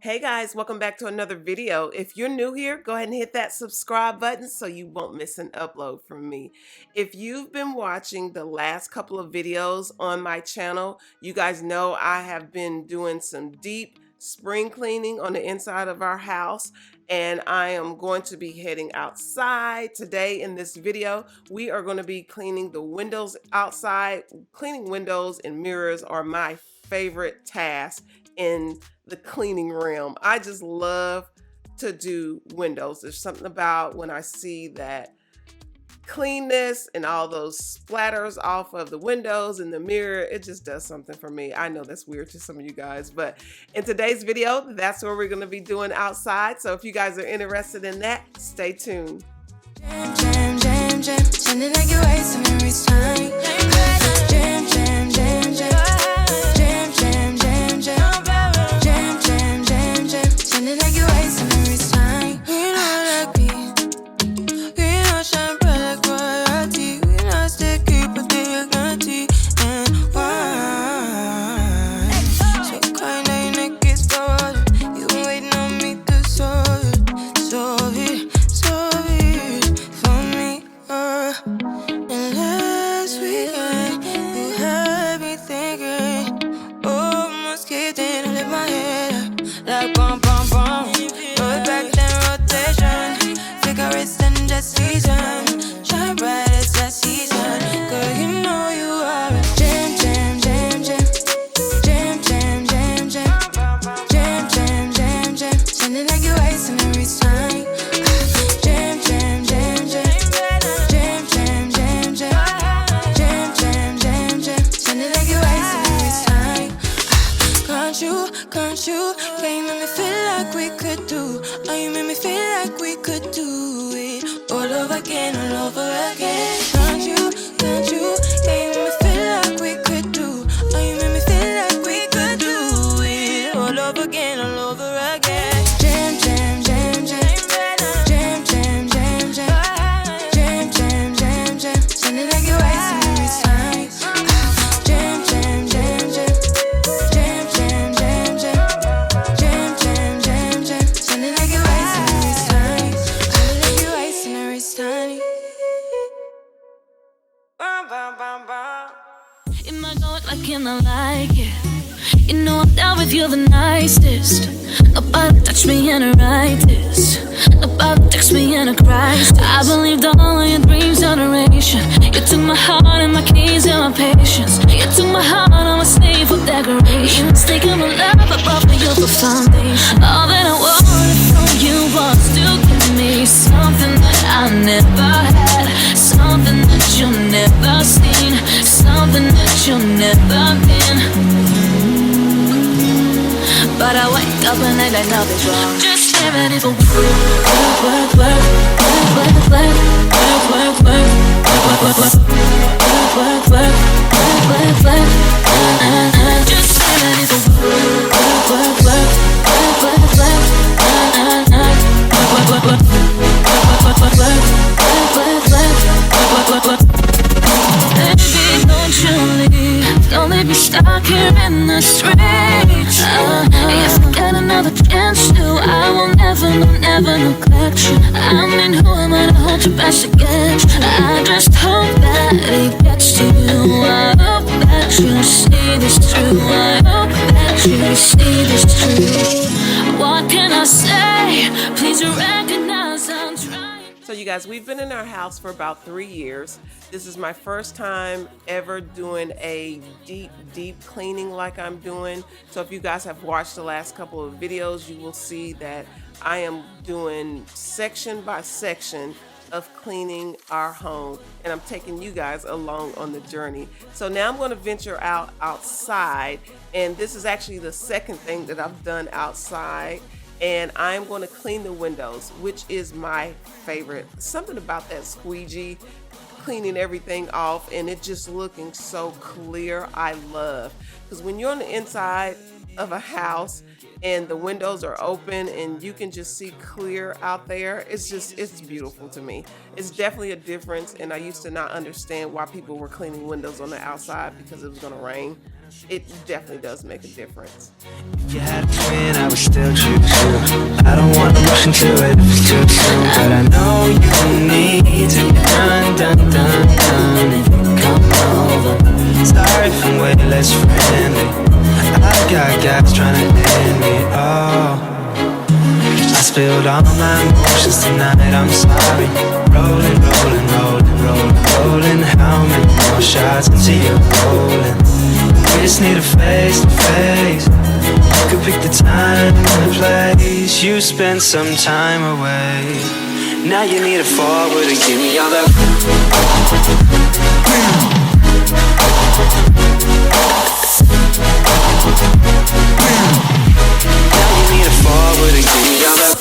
Hey guys, welcome back to another video. If you're new here, go ahead and hit that subscribe button so you won't miss an upload from me. If you've been watching the last couple of videos on my channel, you guys know I have been doing some deep spring cleaning on the inside of our house, and I am going to be heading outside today. In this video, we are going to be cleaning the windows outside. Cleaning windows and mirrors are my favorite task in the cleaning realm. I just love to do windows. There's something about when I see that cleanness and all those splatters off of the windows and the mirror, it just does something for me. I know that's weird to some of you guys, but in today's video, that's what we're going to be doing outside. So if you guys are interested in that, stay tuned. You know I'm down with you the nicest. Nobody touched me in a righteous. Nobody touched me in a crisis. I believed all of your dreams generation. You took my heart and my keys and my patience. You took my heart, I'm a slave for decoration. You mistaken my love, I brought for you for foundation. All that I wanted from you was to give me something that I never had, something that you've never seen, something that you've never been. But I wake up and I like nothing's wrong. Just get ready for work, work, work, work, work, work, work, work, work, work, work, work, work. Just get ready for work, work, work, work, work, work, baby, don't you leave. Don't leave me stuck here in the streets. If I get another chance to, I will never, never neglect you. I mean, who am I to hold you best against? I just hope that it gets to you. I hope that you see this through. I hope that you see this through. What can I say? Please recognize I'm trying. So you guys, we've been in our house for about 3 years. This is my first time ever doing a deep cleaning like I'm doing. So if you guys have watched the last couple of videos, you will see that I am doing section by section of cleaning our home, and I'm taking you guys along on the journey. So now I'm going to venture outside, and this is actually the second thing that I've done outside. And I'm going to clean the windows, which is my favorite. Something about that squeegee, cleaning everything off and it just looking so clear, I love. Because when you're on the inside of a house and the windows are open and you can just see clear out there, it's beautiful to me. It's definitely a difference, and I used to not understand why people were cleaning windows on the outside because it was going to rain. it definitely does make a difference. If you had a twin, I would still choose you. I don't want to rush into it if it's too soon, but I know you need to get done. If you come over, sorry if I'm way less friendly. I got guys trying to end me. Oh, I spilled all my emotions tonight, I'm sorry. Rolling. How many more shots until you're rolling? We just need a face to face. You could pick the time and the place. You spend some time away. Now you need a forward and give me all that. Now you need a forward and give me all that.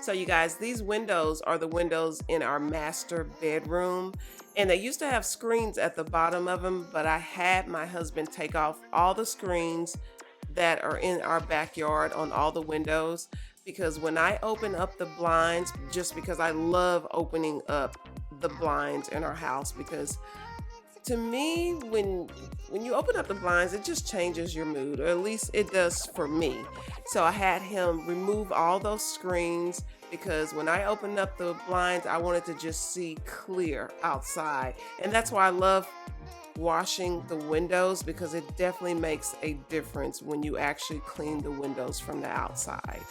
So you guys, these windows are the windows in our master bedroom, and they used to have screens at the bottom of them, but I had my husband take off all the screens that are in our backyard on all the windows, because when I open up the blinds, just because I love opening up the blinds in our house, because to me, when you open up the blinds, it just changes your mood, or at least it does for me. So I had him remove all those screens, because when I opened up the blinds, I wanted to just see clear outside. And that's why I love washing the windows, because it definitely makes a difference when you actually clean the windows from the outside.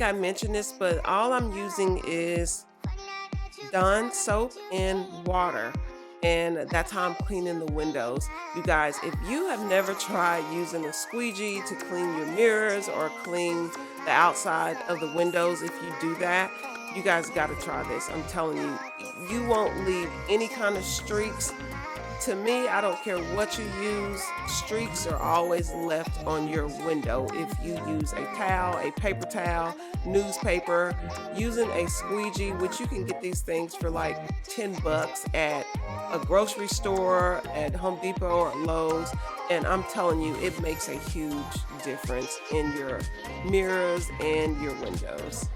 I mentioned this, but all I'm using is Dawn soap and water, and that's how I'm cleaning the windows. You guys, if you have never tried using a squeegee to clean your mirrors or clean the outside of the windows, if you do that, you guys got to try this. I'm telling you, you won't leave any kind of streaks. To me, I don't care what you use, streaks are always left on your window. If you use a towel, a paper towel, newspaper, using a squeegee, which you can get these things for like $10 at a grocery store, at Home Depot or Lowe's, and I'm telling you, it makes a huge difference in your mirrors and your windows.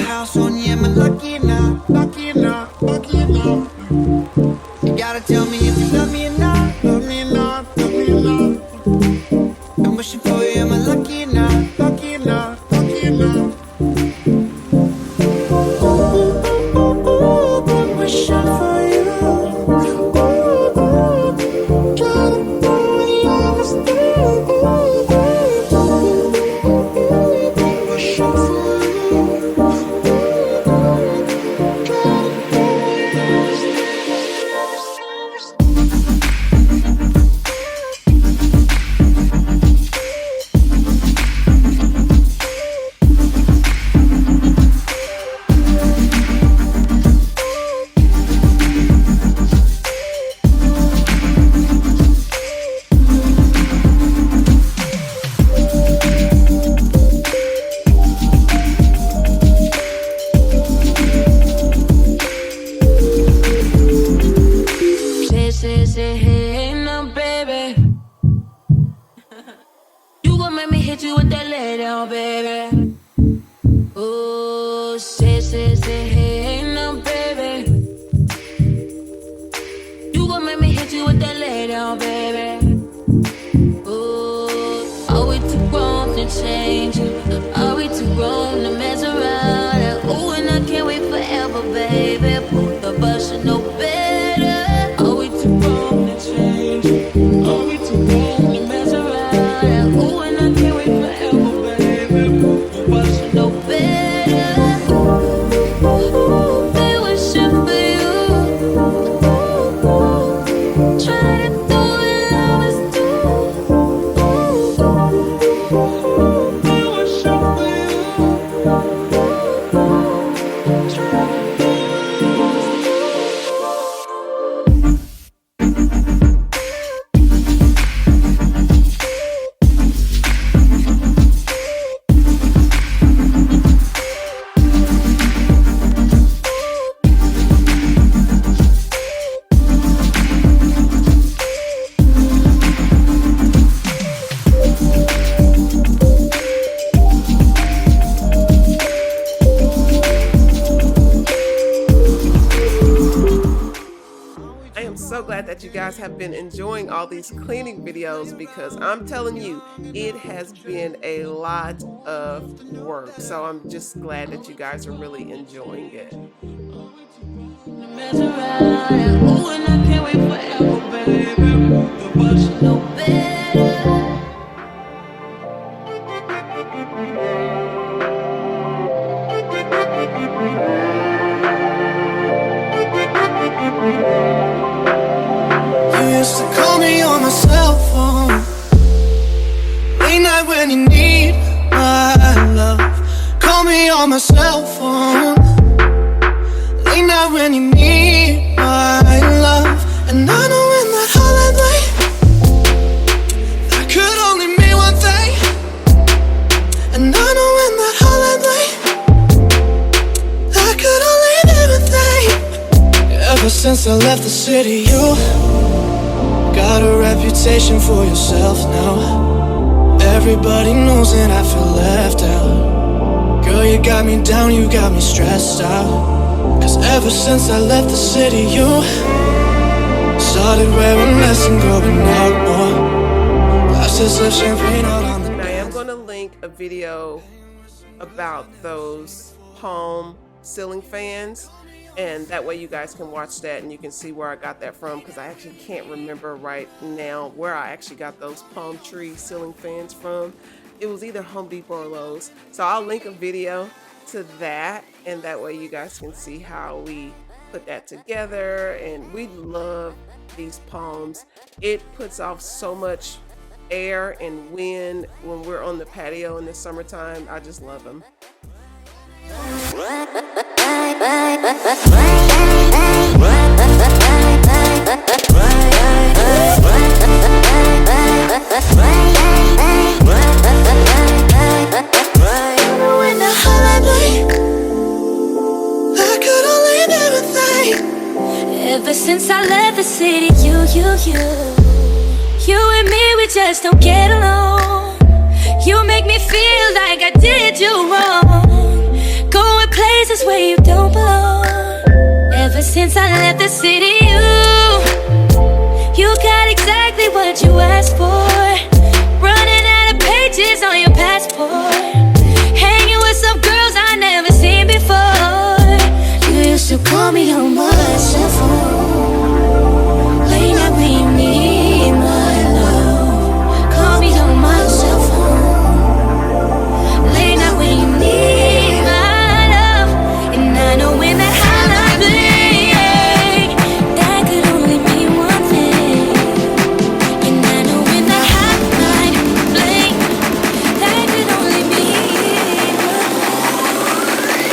House on you, am I lucky enough, lucky enough, lucky enough? You gotta tell me if you love me enough, love me enough, love me enough. I'm wishing for you, am I lucky enough, lucky enough, lucky enough? I'm wishing for you. Trying to fully understand. Wishing for say, hey, no, baby. You gon' make me hit you with that lay down, baby. Oh, say, hey, no, baby. You gon' make me hit you with that lay down, baby. Oh, are we too grown to change? Are we too grown to mess around? Oh, and I can't wait forever, baby. Both of us should know better. Are we too grown to change? Are we too grown to mess around? Oh, and I can't wait forever, baby. Both of us should know better. They wishing for you. Trying to do what I was doing. They wishing for you. So glad that you guys have been enjoying all these cleaning videos, because I'm telling you, it has been a lot of work. So I'm just glad that you guys are really enjoying it. You used to call me on my cell phone late night when you need my love. Call me on my cell phone late night when you need my love. And I know in that holiday that could only mean one thing. And I know in that holiday that could only mean one thing. Ever since I left the city, you got a reputation for yourself now. Everybody knows that I feel left out. Girl, you got me down, you got me stressed out. Cause ever since I left the city, you started wearing less and going out more. Glasses of champagne out on the And I am going to link a video about those palm ceiling fans, and that way you guys can watch that and you can see where I got that from, because I actually can't remember right now where I actually got those palm tree ceiling fans from. It was either Home Depot or Lowe's. So I'll link a video to that, and that way you guys can see how we put that together. And we love these palms. It puts off so much air and wind when we're on the patio in the summertime. I just love them. Ever since I left the city, you and me, we just don't get along. You make me feel like I did you wrong. Going places where you don't belong. Ever since I left the city, you got exactly what you asked for. Running out of pages on your passport. Hanging with some girls I never seen before. You used to call me on my cell phone. Late night when you need my love. Call me on my cell phone. Late night when you need my love. And I know when that hotline bling, that could only mean one thing. And I know when that hotline bling, that could only mean one thing.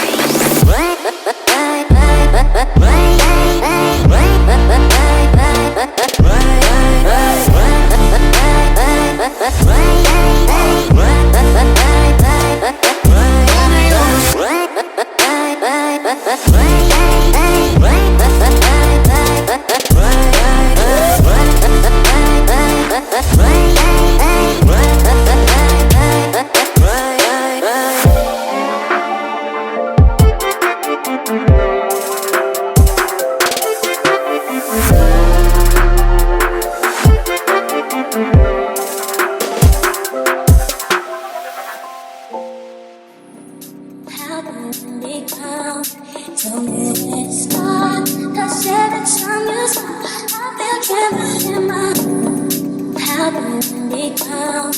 Tell me when it starts. Cause every time you stop, I feel trembling in my heart. How do we come?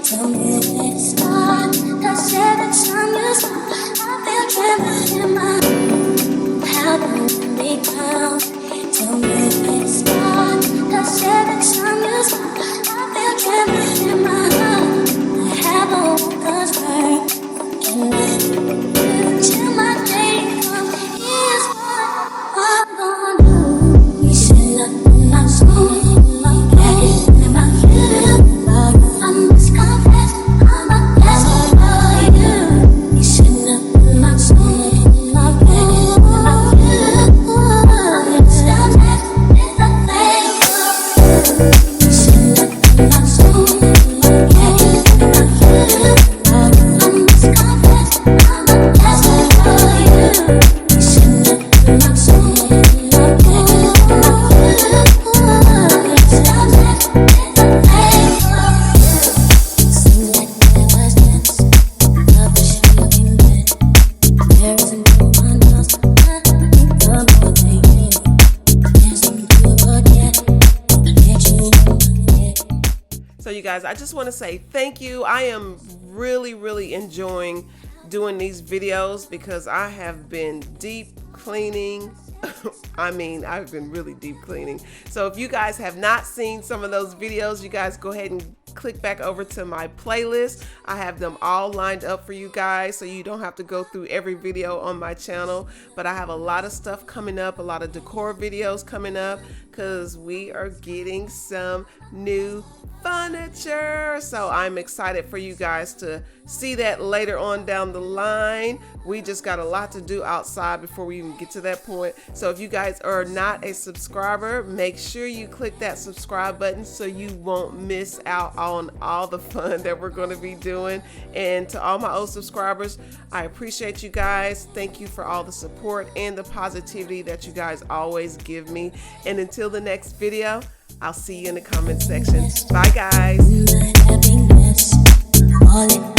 Tell me when it starts. Cause every time you stop, I feel trembling in my heart. How do we come? Tell me when it starts. Cause every time you stop, I feel trembling in my heart. I have all those words and I till my day comes. Here's what I'm gonna do. You sit up in my soul, my head and my feeling. I must confess, I'm a best for you. You sit up in my soul, my head and my feeling. I'm just a mess, it's a flavor. You sit up in my soul, my head and my feeling. I must confess, I'm a best for you. You sit up in my soul, my head and my feeling. I'm just a mess, it's a flavor. Seems like there was this love was feeling good. There isn't no one else I think of more than you. There's something to forget, let you forget. So you guys, I just want to say thank you. I am really enjoying doing these videos because I have been deep cleaning. I mean, I've been really deep cleaning. So if you guys have not seen some of those videos, you guys go ahead and click back over to my playlist. I have them all lined up for you guys so you don't have to go through every video on my channel. But I have a lot of stuff coming up, a lot of decor videos coming up because we are getting some new furniture. So I'm excited for you guys to see that later on down the line. We just got a lot to do outside before we even get to that point. So if you guys are not a subscriber, make sure you click that subscribe button so you won't miss out on all the fun that we're going to be doing. And to all my old subscribers, I appreciate you guys. Thank you for all the support and the positivity that you guys always give me. And until the next video, I'll see you in the comment section. Bye guys. My happiness, all it